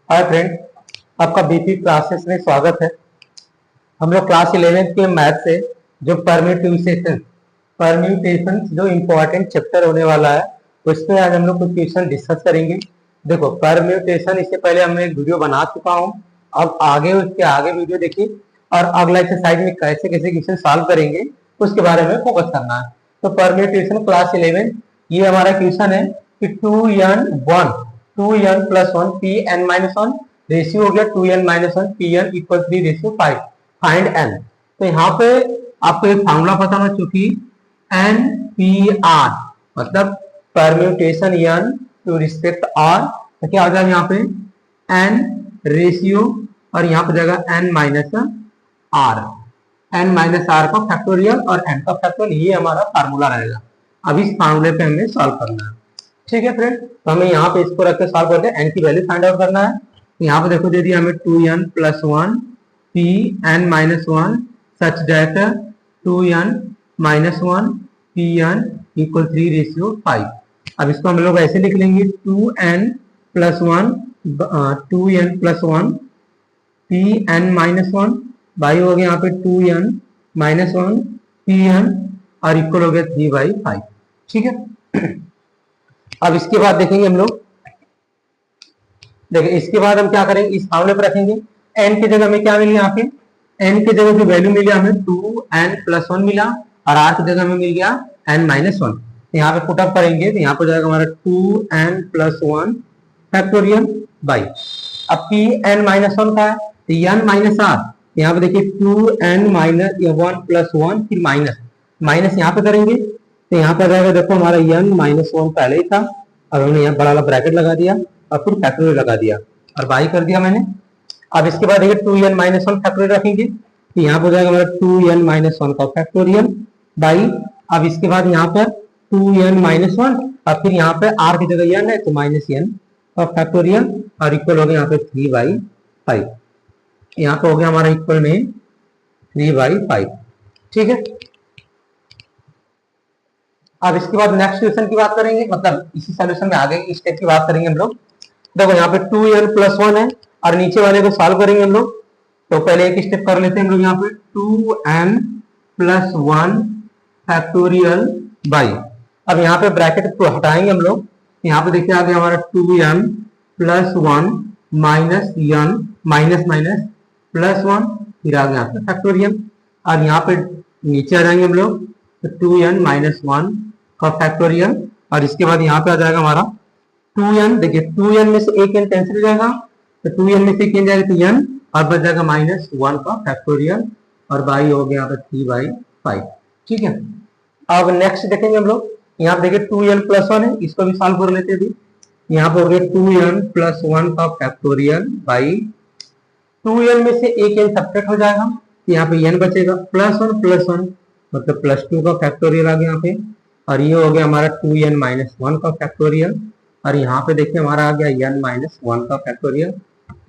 Hi friend, आपका BP classes में स्वागत है। हम लोग क्लास 11th के मैथ से जो परम्यूटेशन जो इम्पोर्टेंट चैप्टर होने वाला है उसमें आज हम लोग कुछ क्वेश्चन डिस्कस करेंगे। देखो, परम्यूटेशन इससे पहले हमने एक वीडियो बना चुका हूँ। अब आगे उसके आगे वीडियो देखिए और अगला एक्सरसाइज में कैसे कैसे क्वेश्चन सॉल्व करेंगे उसके बारे में फोकस करना है। तो परम्यूटेशन क्लास 11 ये हमारा क्वेश्चन है कि 2n P N minus one ratio हो गया 2n-1 P N equal 3 ratio 5 find N. तो यहाँ पे आपको एक फार्मूला पता होना, चूंकि एन पी आर मतलब permutation N to respect R, तो क्या हो जाएगा यहाँ पे एन रेशियो और यहाँ पे जाएगा एन माइनस आर का फैक्टोरियल और एन का फैक्टोरियल, ये हमारा फार्मूला रहेगा। अब इस फार्मूले पे हमें सॉल्व करना है। ठीक है फ्रेंड, तो हमें यहाँ पे इसको रख के सॉल्व करते हैं। एन की वैल्यू फाइंड आउट करना है। यहाँ पे देखो दे दिया हमें 2n+1 P N minus one such that 2n-1 P N equal 3 ratio 5। अब इसको हम लोग ऐसे लिख लेंगे 2n+1 P N minus one by हो गया यहाँ पे 2n-1 पी एन और इक्वल हो गया 3/5। ठीक है, अब इसके बाद देखेंगे हम लोग। देखिए इसके बाद हम क्या करेंगे, इस फार्मूले पर रखेंगे। n की जगह हमें क्या मिली, यहाँ पे n की जगह जो वैल्यू मिली हमें 2n+1 मिला और r की जगह हमें मिल गया n-1। यहाँ पे पुटअप करेंगे तो यहाँ पर जाएगा हमारा 2n+1 फैक्टोरियल बाई अब Pn-1 का है तो n माइनस आर, यहाँ पे देखिए 2n-1+1 फिर माइनस यहाँ पे करेंगे तो यहाँ पर रहेगा, देखो हमारा n-1 पहले ही था, अब हमने यहाँ बड़ा वाला ब्रैकेट लगा दिया और फिर फैक्टोरियल लगा दिया और बाई कर दिया मैंने। अब इसके बाद देखिए 2n-1 फैक्टोरियल रखेंगे तो यहाँ पर जाएगा हमारा 2n-1 का फैक्टोरियल बाई अब इसके बाद यहाँ पर 2n-1 और फिर यहाँ पे r की जगह n है तो -n का फैक्टोरियल और इक्वल हो गया यहाँ पे 3/5। यहाँ पे हो गया हमारा इक्वल में 3/5। ठीक है, अब इसके बाद नेक्स्ट क्वेश्चन की बात करेंगे, मतलब इसी सॉल्यूशन में आगे स्टेप की बात करेंगे हम लोग। देखो यहाँ पे 2n+1 है और नीचे वाले को सॉल्व करेंगे हम लोग। तो पहले एक स्टेप कर लेते हैं हम लोग। यहाँ पे 2n+1 फैक्टोरियल बाई अब यहाँ पे ब्रैकेट को हटाएंगे हम लोग। यहाँ पे देखिए आ गया हमारा 2n+1 minus n minus minus +1 फिर आ गया फैक्टोरियल और यहाँ पे नीचे आ जाएंगे हम लोग तो 2n-1 का फैक्टोरियल और इसके बाद यहाँ पे आ जाएगा हमारा 2n। देखिए 2n में से एक n कैंसिल हो जाएगा तो 2n में से एक n जाएगा तो n और बच जाएगा -1 का फैक्टोरियल और बाई हो गया यहाँ पे 3/5। ठीक है, अब नेक्स्ट देखेंगे हम लोग। यहाँ पे देखिए 2n+1 है, इसको भी सॉल्व कर लेते हैं। अभी यहाँ पे हो गया 2n+1 का फैक्टोरियल बाई 2n में से एक n सब्ट्रैक्ट हो जाएगा तो यहाँ पे n बचेगा +1 मतलब +2 का फैक्टोरियल आ गया यहाँ पे और ये हो गया हमारा 2n-1 का फैक्टोरियल और यहाँ पे देखिए हमारा आ गया n-1 का फैक्टोरियल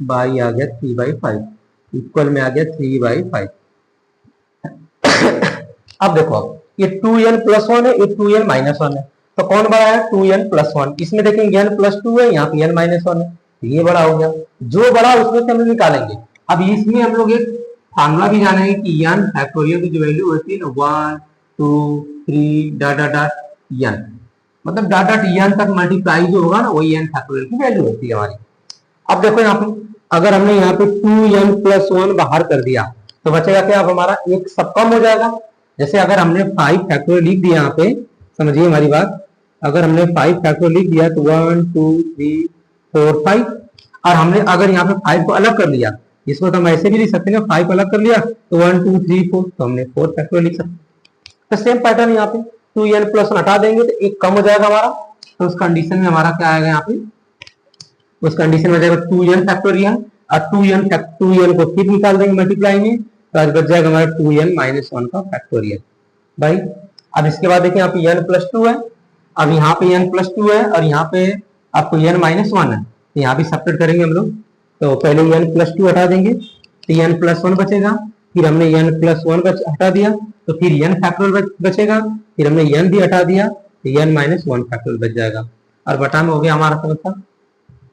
बाई आ गया 3/5 इक्वल में आ गया 3/5। अब देखो ये 2n+1 है, ये 2n-1 है, तो कौन बड़ा है 2n+1। इसमें देखेंगे n+2 है, यहाँ पे n-1 है, ये बड़ा हो गया। जो बड़ा उसमें से हम लोग निकालेंगे। अब इसमें हम लोग एक फार्मूला भी जानेंगे कि n फैक्टोरियल की जो वैल्यू होती है ना 1 2 3 डॉट डॉट n मतलब डॉट डॉट n तक मल्टीप्लाई जो होगा ना वही n फैक्टोरियल की वैल्यू होती है हमारी। अब देखो यहाँ पे अगर हमने यहाँ पे 2n+1 बाहर कर दिया तो बचेगा क्या, अब हमारा एक सब कम हो जाएगा। जैसे अगर हमने 5 फैक्टोरियल लिख दिया यहाँ पे, समझिए हमारी बात, अगर हमने 5 फैक्टोरियल लिख दिया तो 1 2 3 4 5 और हमने अगर यहाँ पे 5 को अलग कर लिया, इसको तो हम ऐसे भी लिख सकते हैं, 5 अलग कर लिया तो 1 2 3 4 तो हमने 4 फैक्टोरियल लिख सकते। तो सेम पैटर्न यहाँ पे 2n+1 हटा देंगे तो एक कम हो जाएगा हमारा, तो उस कंडीशन में हमारा क्या आएगा यहाँ पे, उस कंडीशन में जाएगा 2n फैक्टोरियल और 2n को फिर निकाल देंगे मल्टीप्लाई में तो आज बच जाएगा हमारा 2n-1 का फैक्टोरियल भाई। अब इसके बाद देखिए यहाँ पे n+2 है, अब यहाँ पे n+2 है और यहाँ पे आपको n-1 है, तो यहाँ भी सब्ट्रैक्ट करेंगे हम लोग। तो पहले n+2 हटा देंगे तो n+1 बचेगा, फिर हमने n+1 हटा दिया तो फिर n फैक्टोरियल बचेगा, फिर हमने n भी हटा दिया तो n-1 फैक्टोरियल बच जाएगा और बटा में हो गया हमारा समस्या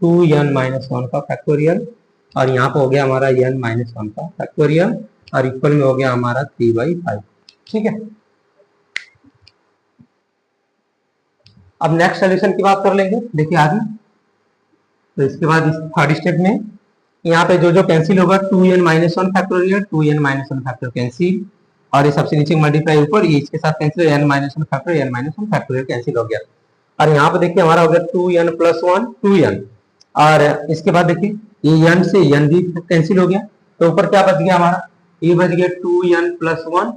2n-1 का फैक्टोरियल, और यहाँ पे हो गया हमारा n-1 का फैक्टोरियल, और इक्वल में हो गया हमारा 3/5। ठीक है, अब नेक्स्ट सोल्यूशन की बात कर लेंगे। देखिए आगे, तो इसके बाद इस थर्ड स्टेप में यहाँ पे जो जो कैंसिल होगा 2n-1 factorial, 2n-1 factor cancel, और ये सबसे नीचे मल्टीप्लाई ऊपर, ये इसके साथ cancel, n-1 factor n-1 factorial cancel हो गया। और यहाँ पे देखिए हमारा हो गया 2n+1 2n, और इसके बाद देखिए ये n से n भी कैंसिल हो गया, तो ऊपर क्या बच गया हमारा, ये बच गया 2n+1,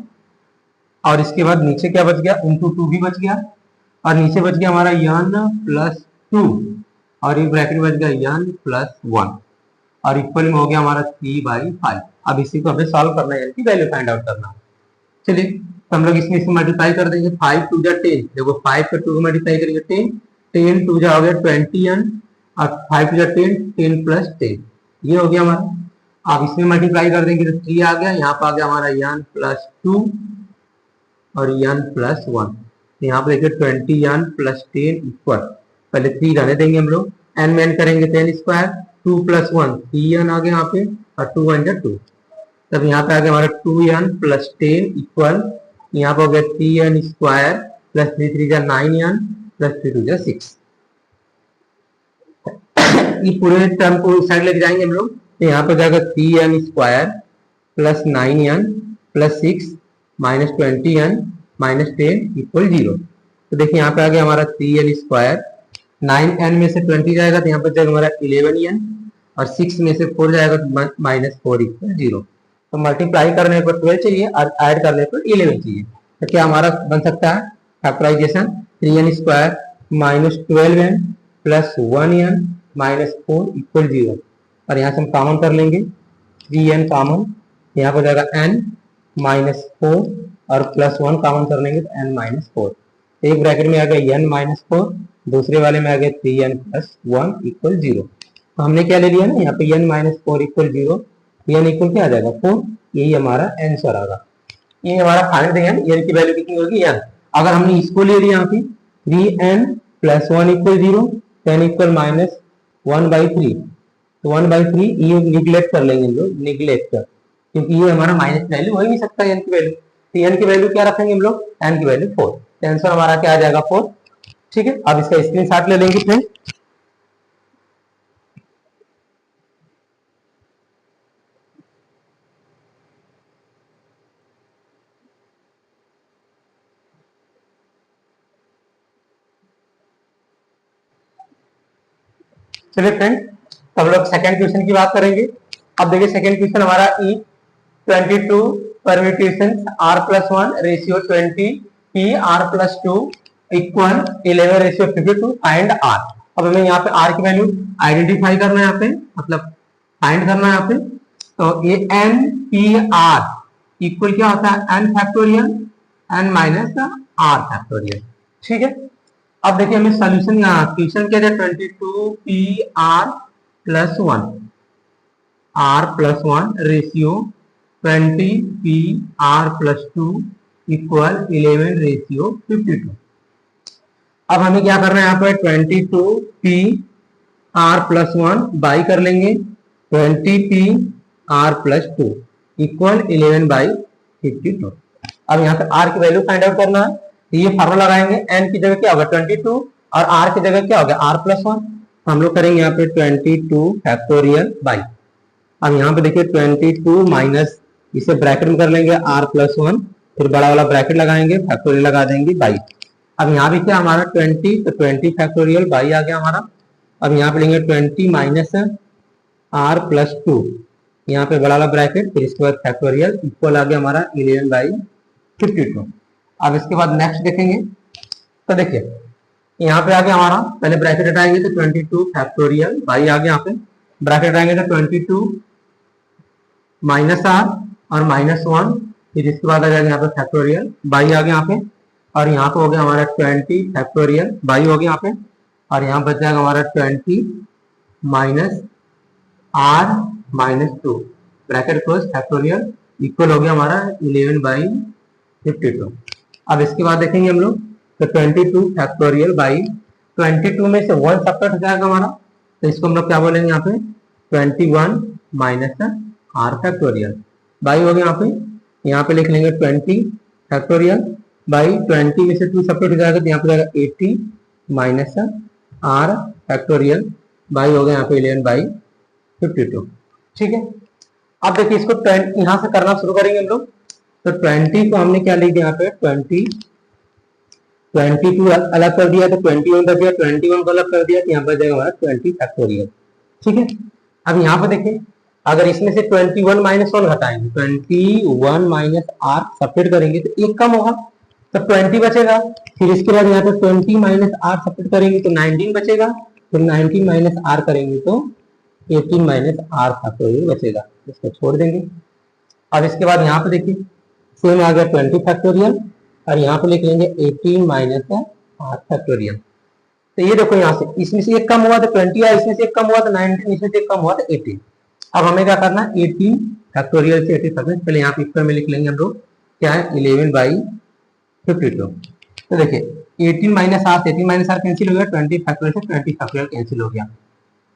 और इसके बाद नीचे क्या बच गया, इंटू 2 भी बच गया, और नीचे बच गया हमारा n+2, और ये ब्रैकेट बच गया n+1, और इक्वल में हो गया हमारा 3/5। अब इसी को हमें सॉल्व करना है, यानी वैल्यू फाइंड आउट करना है। चलिए तो हम लोग इसमें मल्टीप्लाई कर देंगे, 5 2 जा 10, देखो 5 का 2 मल्टीप्लाई करेंगे 10, 10 2 जा हो गया 20n, और 5 2 जा 10, 10 + 10, ये हो गया हमारा। अब इसमें मल्टीप्लाई कर देंगे तो 3 आ गया, यहाँ पर आ गया हमारा n+2 और n+1, यहाँ पे देखिए 20n + 10 इक्वल, पहले 3 रहने देंगे हम लोग, n में n करेंगे 10 स्क्वायर, 2 + 1 3n आ गया यहाँ पे, और 2 1 जा 2, तब यहाँ पे आ गया हमारा 2n + 10 इक्वल, यहाँ पे हो गया 3n स्क्वायर प्लस 3 3 जा 9n प्लस 3 2 जा 6। ये पूरे टर्म को इस साइड लेके जाएंगे हम लोग, तो यहाँ पे जाएगा 3n square plus 9n plus 6 minus 20n minus 10 equal 0। तो देखिए यहाँ पे आ गया हमारा 3n स्क्वायर, 9n में से 20 जाएगा तो यहाँ पे जाएगा हमारा 11n, और 6 में से 4 जाएगा तो -4 इक्वल 0। तो मल्टीप्लाई करने पर 12 चाहिए और ऐड करने पर 11 चाहिए, तो क्या हमारा बन सकता है factorization, 3n square minus 12n plus 1n minus 4 equal 0, और यहाँ से हम कॉमन कर लेंगे 3n कॉमन, यहाँ पर जाएगा n -4 और प्लस 1 कॉमन कर लेंगे तो n-4, एक ब्रैकेट में आ गया n-4, दूसरे वाले में आ गया 3n + 1 इक्वल 0। तो हमने क्या ले लिया ना, यहाँ पे n-4 इक्वल 0, n इक्वल क्या आ जाएगा 4, यही हमारा आंसर आएगा। ये हमारा फाइनल है, n की वैल्यू कितनी होगी n, अगर हमने इसको ले लिया यहाँ पे 3n + 1 इक्वल 0, 10 इक्वल -1/3, तो 1/3 ये निगलेक्ट कर लेंगे हम लोग, निगलेक्ट, क्योंकि ये हमारा माइनस वैल्यू हो ही नहीं सकता n की वैल्यू, तो n की वैल्यू क्या रखेंगे हम लोग, n की वैल्यू 4, तो आंसर हमारा क्या आ जाएगा 4। ठीक है, अब इसका स्क्रीनशॉट ले लेंगे फ्रेंड। चलिए फ्रेंड, तो हम लोग सेकंड क्वेश्चन की बात करेंगे। अब देखिए सेकंड क्वेश्चन हमारा ई 22 permutation r+1 ratio 20 p r+2 equal 11 ratio 52 find r। अब हमें यहाँ पे r की वैल्यू आइडेंटिफाई करना है, यहाँ पे मतलब फाइंड करना है यहाँ पे, तो ये n p r इक्वल क्या होता है n factorial n minus r factorial. ठीक है, अब देखिए हमें सॉल्यूशन, यहाँ क्वेश्चन क्या है 22 p r+1 ratio 20 p r+2 equal 11 ratio 52। अब हमें क्या करना है, यहाँ पे 22 p r+1 बाई कर लेंगे 20 p r+2 इक्वल 11/52। अब यहाँ पे r की वैल्यू फाइंड आउट करना है, तो ये फार्मूला लगाएंगे, n की जगह क्या होगा 22 और r की जगह क्या होगा r+1, हम लोग करेंगे यहाँ पे 22 फैक्टोरियल बाई, अब यहाँ पे देखिए 22 माइनस, इसे ब्रैकेट में कर लेंगे r+1, फिर बड़ा वाला ब्रैकेट लगाएंगे, फैक्टोरियल लगा देंगे बाई। अब यहाँ भी क्या हमारा 20, तो 20 फैक्टोरियल बाई आ गया हमारा। अब यहाँ पे लेंगे 20 माइनस r+2, यहाँ पे बड़ा वाला ब्रैकेट, फिर इसके बाद फैक्टोरियल इक्वल आ गया हमारा 11/52। अब इसके बाद नेक्स्ट देखेंगे, तो देखिए यहाँ पे आ गया हमारा, पहले ब्रैकेट हटाएंगे तो 22 फैक्टोरियल बाई आ गया, यहाँ पे ब्रैकेट हटाएंगे तो 22 माइनस r और -1, फिर इसके बाद आ जाएगा यहाँ पे फैक्टोरियल बाई आ गया यहाँ पे, और यहाँ पे हो गया हमारा 20 फैक्टोरियल बाई हो गया यहाँ पे, और यहाँ बच जाएगा हमारा 20 minus r-2 bracket close factorial equal हो गया हमारा 11/52। अब इसके बाद देखेंगे हम लोग, तो 22 फैक्टोरियल बाई 22 में से 1 सब्ट्रैक्ट हो जाएगा हमारा, तो इसको हम लोग क्या बोलेंगे यहाँ पे 21 माइनस आर फैक्टोरियल बाई हो गया यहाँ पे लिख लेंगे 20 फैक्टोरियल बाई 20 में से 2 सेपरेट हो जाएगा तो यहाँ पे जाएगा 80 माइनस आर फैक्टोरियल बाई हो गया यहाँ पे 11 बाई 52। ठीक है, अब देखिए इसको यहाँ से करना शुरू करेंगे हम लोग। तो 20 को हमने क्या लिख दिया यहाँ पे 22 अलग कर दिया तो 21 बच गया, 21 को अलग कर दिया तो यहाँ पर जाएगा हमारा 20 फैक्टोरियल। ठीक है, अब यहाँ पर देखिए अगर इसमें से 21 माइनस 1 घटाएंगे 21 माइनस आर सपरेट करेंगे तो एक कम होगा तो 20 बचेगा। फिर इसके बाद यहाँ पे 20 माइनस आर सपरेट करेंगे तो 19 बचेगा, फिर 19 माइनस आर करेंगे तो 18 माइनस आर फैक्टोरियल बचेगा, इसको छोड़ देंगे। अब इसके बाद यहाँ पे देखिए सेम आ गया 20 फैक्टोरियल और यहाँ पे लिख लेंगे 18 माइनस आर फैक्टोरियल। तो ये देखो यहाँ से इसमें से एक कम हुआ तो 20 है, इसमें से एक कम हुआ तो 19, इसमें से एक कम हुआ तो 18। अब हमें क्या करना है 18 फैक्टोरियल से 80 फैक्टोरियल, पहले यहाँ पे इक्वल में लिख लेंगे हम लोग क्या है 11 बाई 52। तो देखिए 18 minus R 18 minus R cancel हो गया, 20 फैक्टोरियल से 20 फैक्टोरियल कैंसिल हो गया।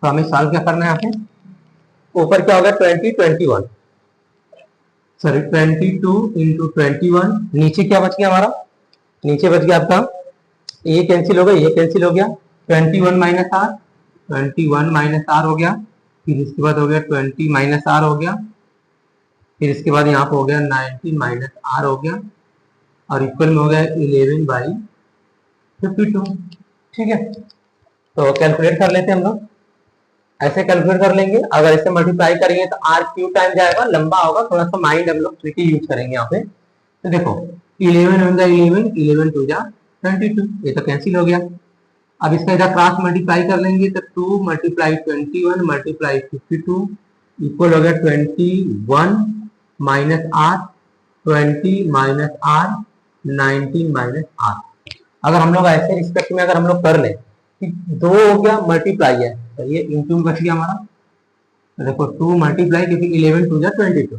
तो हमें सॉल्व क्या करना है यहाँ पे ऊपर क्या होगा 21 सॉरी 22 इंटू 21, नीचे क्या बच गया हमारा, नीचे बच गया आपका ये कैंसिल हो गया, ये कैंसिल हो गया 21 माइनस आर 21 माइनस आर हो गया, फिर इसके बाद हो गया 20 माइनस आर हो गया, फिर इसके बाद यहाँ पे हो गया 19 माइनस आर हो गया और इक्वल में हो गया 11 बाई 52। ठीक है, तो कैलकुलेट कर लेते हैं हम लोग, ऐसे कैलकुलेट कर लेंगे। अगर ऐसे मल्टीप्लाई करेंगे तो आर क्यू टाइम जाएगा, लंबा होगा, थोड़ा सा माइंड हम लोग ट्रिकी यूज करेंगे यहाँ पे। तो देखो 11 वन जा 11, 11 टू जा 22, ये तो कैंसिल हो गया। अब इसका इधर क्रॉस मल्टीप्लाई कर लेंगे तो 2 मल्टीप्लाई 21 मल्टीप्लाई 52 इक्वल हो गया 21 minus R 20 minus R 19 minus R. अगर हम लोग ऐसे रिस्पेक्ट में अगर हम लोग कर ले 2 हो गया मल्टीप्लाई है तो ये इंटू बच गया हमारा, तो देखो 2 मल्टीप्लाई क्योंकि 11 टू जा 22।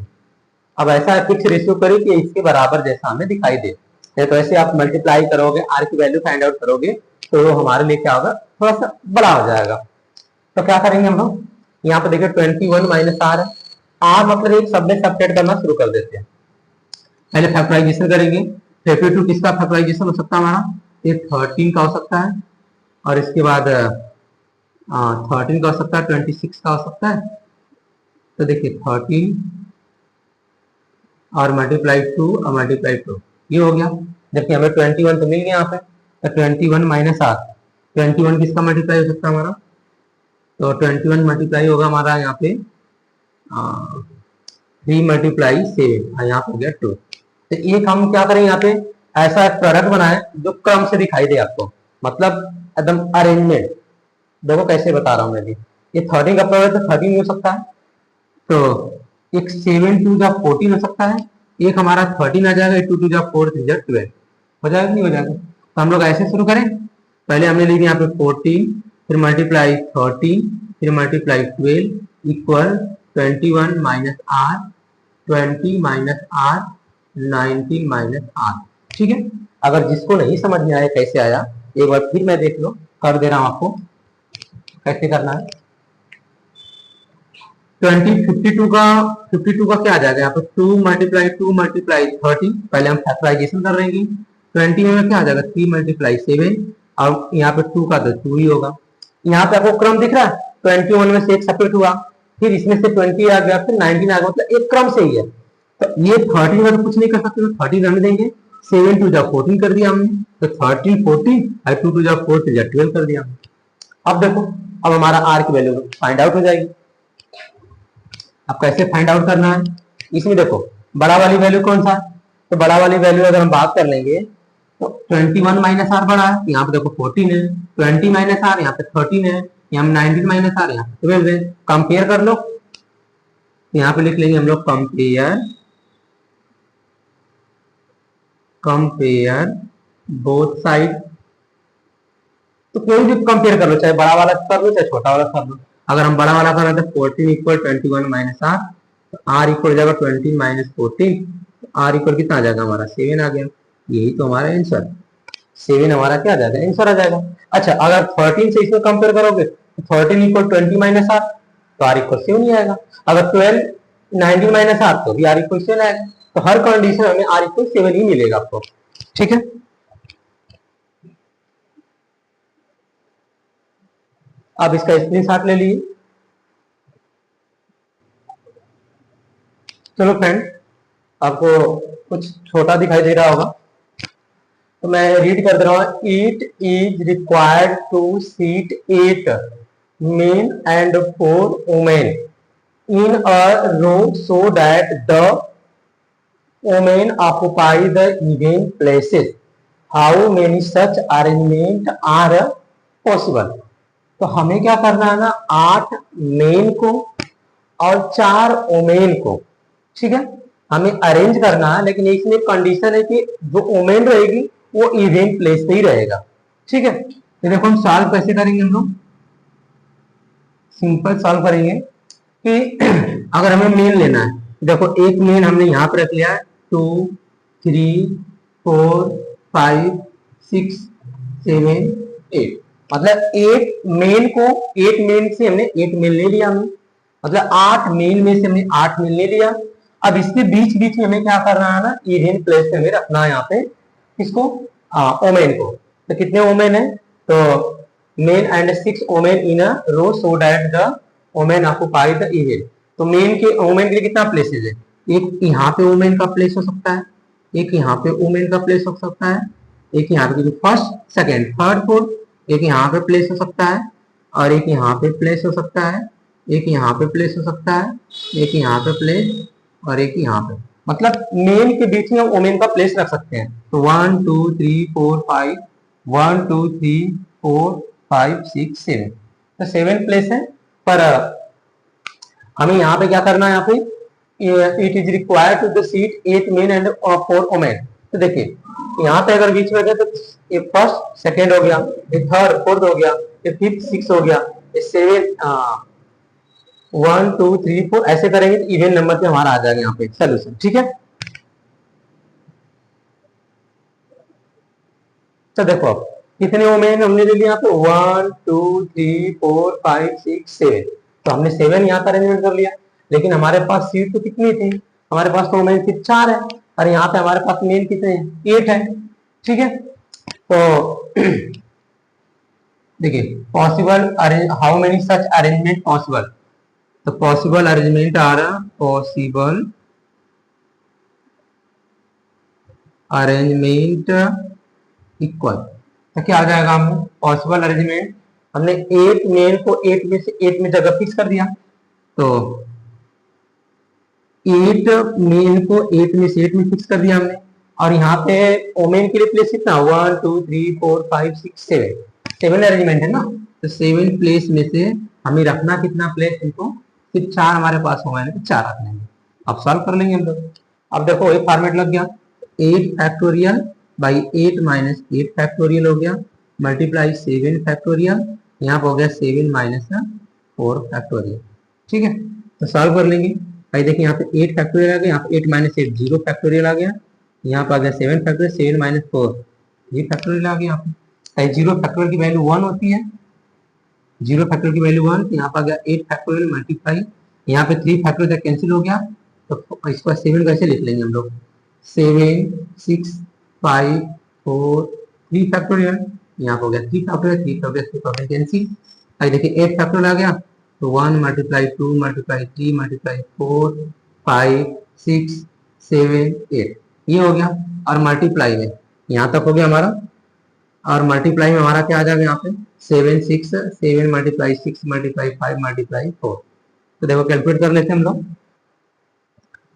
अब ऐसा फिक्स रेशियो करें कि इसके बराबर जैसा हमें दिखाई दे, तो ऐसे आप मल्टीप्लाई करोगे आर की वैल्यू फाइंड आउट करोगे तो हमारे लिए क्या होगा थोड़ा सा बड़ा हो जाएगा। तो क्या करेंगे हम लोग यहाँ पे देखिए 21 माइनस आर है, आर मतलब एक सब में सब्ट्रैक्ट करना शुरू कर देते हैं। पहले फैक्टराइजेशन करेंगे, 52 किसका फैक्टराइजेशन हो सकता है हमारा, ये 13 का हो सकता है और इसके बाद 13 का हो सकता है, 26 का हो सकता है। तो देखिए 13 और मल्टीप्लाई 2 और मल्टीप्लाई 2 ये हो गया, जबकि हमें 21 तो मिल गया यहाँ पे। तो 21 माइनस आर 21 किसका मल्टीप्लाई हो सकता है हमारा, तो 21 मल्टीप्लाई होगा हमारा यहाँ पे 3 मल्टीप्लाई 7 यहाँ पे हो गया 2। तो एक हम क्या करें यहाँ पे ऐसा एक प्रोडक्ट बनाए जो क्रम से दिखाई दे आपको, मतलब एकदम अरेंजमेंट। देखो कैसे बता रहा हूँ मैं भी, ये 13 का प्रोडक्ट तो 13 हो सकता है, तो एक 7 टू जा 14 हो सकता है, एक हमारा 13 आ जाएगा, 2 टू जा 4 3 जा 12 हो जाएगा नहीं हो जाएगा। तो हम लोग ऐसे शुरू करें, पहले हमने लिख दिया यहाँ पे 14 फिर मल्टीप्लाई 13 फिर multiply 12 equal 21 minus R 20 minus R 19 minus R. ठीक है, अगर जिसको नहीं समझ में आया कैसे आया एक बार फिर मैं देख लो, कर दे रहा हूं आपको कैसे करना है। 52 का क्या आ जाएगा यहाँ पे 2 मल्टीप्लाई 30, पहले हम फैक्टराइजेशन कर रहे हैं। 20 में क्या आ जाएगा 3 मल्टीप्लाई 7 और यहाँ पे 2 का तो 2 ही होगा। यहाँ पे आपको क्रम दिख रहा है, 21 में से एक सेपरेट हुआ, फिर इसमें से 20 आ गया, फिर 19 आ गया, मतलब एक क्रम से ही है। तो ये 13 में तो कुछ नहीं कर सकते, तो 13 रहने देंगे, 7 टू जा 14 कर दिया हमने, तो 13 14 और 2 टू जा 4 टू जा 12 कर दिया हमने। अब देखो अब हमारा आर की वैल्यू फाइंड आउट हो जाएगी। अब कैसे फाइंड आउट करना है, इसमें देखो बड़ा वाली वैल्यू कौन सा है, तो बड़ा वाली वैल्यू अगर हम बात कर लेंगे तो 21 माइनस आर बड़ा है, यहाँ पे देखो 14 है, 20 माइनस आर यहाँ पे 13 है, यहाँ 19 माइनस आर यहाँ पे 12 है। कंपेयर कर लो, यहाँ पे लिख लेंगे हम लोग कंपेयर बोथ साइड। तो कोई भी कंपेयर कर लो, चाहे बड़ा वाला कर लो चाहे छोटा वाला कर लो। अगर हम बड़ा वाला कर रहे हैं तो 14 इक्वल 21 माइनस आर, तो आर इक्वल जाएगा 20 माइनस 14, आर इक्वल कितना आ जाएगा हमारा 7 आ गया। यही तो हमारा आंसर 7 हमारा क्या आ जाएगा आंसर आ जाएगा। अच्छा अगर 13 से इसमें कंपेयर करोगे 13 इक्वल 20 माइनस आर, तो आर इक्वल 7 ही आएगा। अगर 12 19 माइनस आर, तो भी आर इक्वल 7 आएगा। तो हर कंडीशन हमें आर इक्वल 7 ही मिलेगा आपको, ठीक है। अब इसका स्क्रीनशॉट ले लीजिए। चलो फ्रेंड, आपको कुछ छोटा दिखाई दे रहा होगा, तो मैं रीड कर दे रहा हूँ। It is required to seat 8 men and 4 women in a row so that the women occupy the event places. How many such arrangement are possible? तो हमें क्या करना है ना, 8 मेन को और 4 ओमेन को, ठीक है, हमें अरेंज करना है। लेकिन इसमें कंडीशन है कि जो ओमेन रहेगी वो इवेंट प्लेस पे ही रहेगा, ठीक है। तो देखो हम सॉल्व कैसे करेंगे, हम लोग सिंपल सॉल्व करेंगे कि अगर हमें मेन लेना है, देखो एक मेन हमने यहाँ पर रख लिया है 2 3 4 5 6 7 8, मतलब 8 मेन को 8 मेन से हमने 8 मेन ले लिया, हमने मतलब 8 मेन में से हमने 8 मेन ले लिया। अब इसके बीच बीच में हमें क्या करना है ना, इवेंट प्लेस पे हमें रखना है यहाँ पे किसको, ओमेन को। तो कितने ओमेन है, तो men and 6 women in a row so that the women occupy the event. तो मेन के ओमेन के लिए कितना प्लेसेस है, एक यहाँ पे ओमेन का प्लेस हो सकता है, एक यहाँ पे ओमेन का प्लेस हो सकता है, एक यहाँ पे फर्स्ट सेकेंड थर्ड फोर्थ, एक यहाँ पे प्लेस हो सकता है, और एक यहाँ पे प्लेस हो सकता है, एक यहाँ पे प्लेस हो सकता है, एक यहाँ पे प्लेस, और एक यहाँ पे, मतलब मेन के बीच में ओमेन का प्लेस रख सकते हैं। तो 1 2 3 4 5 1 2 3 4 5 6 7, तो 7 प्लेस है। पर हमें यहाँ पे क्या करना है, यहाँ पे it is required to the seat 8 men and 4 women. तो देखिए यहाँ पे अगर बीच में गए तो ये फर्स्ट सेकेंड हो गया, ये थर्ड फोर्थ हो गया, ये फिफ्थ सिक्स हो गया, ये 7 1 2 3 4 ऐसे करेंगे तो इवन नंबर पे हमारा आ जाएगा यहाँ पे सोल्यूशन, ठीक है। तो देखो अब कितने ओमेन हमने ले लिया यहाँ पे 1 2 3 4 5 6 7, तो हमने 7 यहाँ का अरेंजमेंट कर लिया। लेकिन हमारे पास सीट तो कितनी थी, हमारे पास तो ओमेन सिर्फ 4 है, और यहाँ पे हमारे पास मेन कितने 8 है, ठीक है। तो देखिए possible how many such arrangement possible, तो पॉसिबल अरेंजमेंट आ रहा, पॉसिबल अरेंजमेंट इक्वल, तो क्या आ जाएगा, हमें पॉसिबल अरेंजमेंट, हमने 8 मेन को 8 में से 8 में जगह फिक्स कर दिया, तो 8 मेन को 8 में से 8 में फिक्स कर दिया हमने। और यहाँ पे ओमेन के लिए प्लेस कितना 1 2 3 4 5 6 7 अरेंजमेंट है ना, तो 7 प्लेस में से हमें रखना कितना प्लेस, इनको सिर्फ 4 हमारे पास होगा, 4 रख लेंगे। अब सॉल्व कर लेंगे हम लोग। अब देखो एक फॉर्मेट लग गया, 8 फैक्टोरियल बाई 8 माइनस 8 फैक्टोरियल हो गया, मल्टीप्लाई 7 फैक्टोरियल, यहाँ पे हो गया 7 माइनस 4 फैक्टोरियल, ठीक है। तो सॉल्व कर लेंगे भाई, देखिए यहाँ पे 8 फैक्टोरियल आ गया, यहाँ पे 8 माइनस 8 0 फैक्टोरियल आ गया, यहाँ पे आ गया 7 फैक्टोरियल, 7 माइनस 4 जी फैक्टोरियल आ गया। यहाँ पे 0 फैक्टोरियल की वैल्यू 1 होती है, 0 फैक्टोरियल की वैल्यू 1, यहाँ पे आ गया 8 फैक्टोरियल मल्टीप्लाई, यहाँ पे 3 फैक्टोरियल कैंसिल हो गया, तो इसको 7 कैसे लिख लेंगे हम लोग, 7 6 5 4 3 फैक्टोरियल, यहाँ पे हो गया 3 फैक्टोरियल 3 फैक्टोरियल 3 फैक्टोरियल कैंसिल। अब देखिए 8 फैक्टोरियल आ गया, तो 1 मल्टीप्लाई 2 मल्टीप्लाई 3 मल्टीप्लाई 4 5 6 7 8, ये हो गया। और मल्टीप्लाई में यहाँ तक हो गया हमारा, और मल्टीप्लाई में हमारा क्या आ जाएगा यहाँ पे 7 6 7 मल्टीप्लाई 6 मल्टीप्लाई 5 मल्टीप्लाई 4। तो देखो कैलकुलेट कर लेते हैं हम लोग,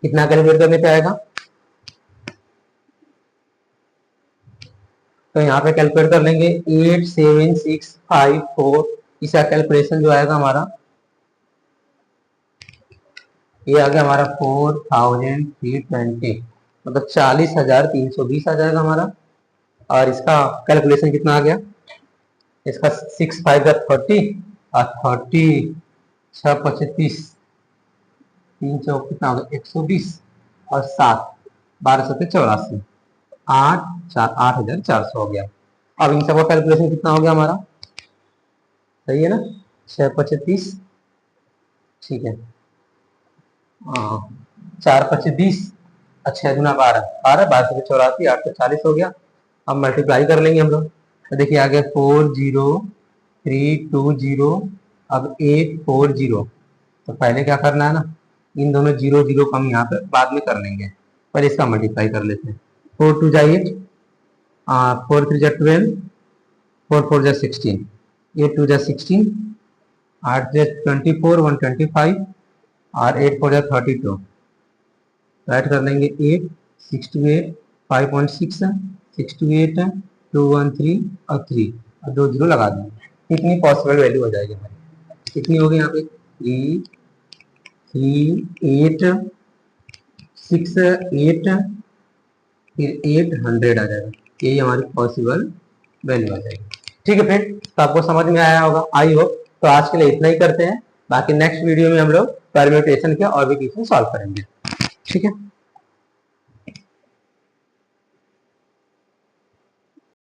कितना कैलकुलेट करने पे आएगा, तो यहाँ पे कैलकुलेट कर लेंगे 8 7 6 5 4, इसका कैलकुलेशन जो आएगा हमारा, ये आ गया हमारा 4320, मतलब 40,320 आ जाएगा हमारा। और इसका कैलकुलेशन कितना आ गया, इसका 6 5 30 और 30 6 25 3 चौक कितना होगा 120 और 7 12 7 84 8 4 8,400 हो गया। अब इन सबका कैलकुलेशन कितना हो गया हमारा, सही है ना, 6 पचे 30, ठीक है। 4 पचे 20, 6 दूना 12, 12 से 84, 840 हो गया। अब मल्टीप्लाई कर लेंगे हम लोग, तो देखिए आगे 40320, अब 840। तो पहले क्या करना है ना, इन दोनों जीरो जीरो को हम यहाँ पे बाद में कर लेंगे, पर इसका मल्टीप्लाई कर लेते हैं। 4 2 जा 8, 4 3 जा 12, 4 4 जा 16, 8 2 जा 16, 8 जा 24, 125, और 8 4 जा 32। ऐड कर लेंगे 8, 6 2 8, 5.6, 6 2 8, 2 1 3 और 3, और 2 जीरो लगा देंगे। कितनी पॉसिबल वैल्यू हो जाएगी हमारी, कितनी होगी यहाँ पे 3 8 6 8, फिर 800 आ जाएगा। यही हमारी पॉसिबल वैल्यू आ जाएगी। ठीक है फ्रेंड, तो आपको समझ में आया होगा आई होप। तो आज के लिए इतना ही करते हैं, बाकी नेक्स्ट वीडियो में हम लोग परम्यूटेशन के और भी क्वेश्चन सॉल्व करेंगे। ठीक है।